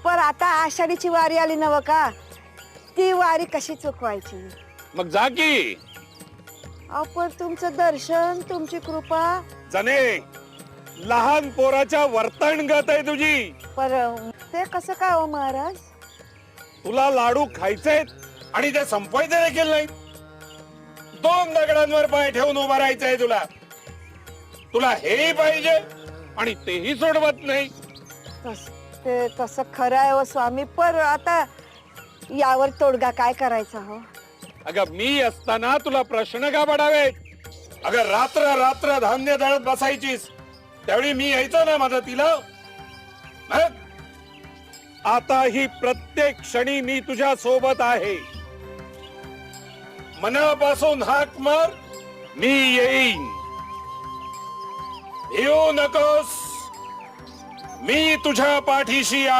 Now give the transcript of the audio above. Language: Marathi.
पर आता आषाढीची वारी आली नव का, ती वारी कशी चुकवायची? मग जा की. आपण तुमचं दर्शन, तुमची कृपा. जाणे, लहान पोराच्या वर्तणगत आहे तुझी. पर ते कसं काय हो महाराज? तुला लाडू खायचेत आणि ते संपवायचे देखील नाही. 2 दगडांवर पाय ठेवून उभा राहायचंय तुला. तुला हेही पाहिजे आणि तेही सोडवत नाही. ते तसं खरं आहे हो स्वामी, पर आता यावर तोडगा काय करायचा हो? अगं मी असताना तुला प्रश्न का पडावे? अगं रात्र रात्र धान्य दळत बसायचीस, त्यावेळी मी यायचो ना मदतीला. मग आता ही प्रत्येक क्षणी मी तुझ्या सोबत आहे. मनापासून हाक मार, मी येईन. येऊ नकोस, मी तुझ्या पाठीशी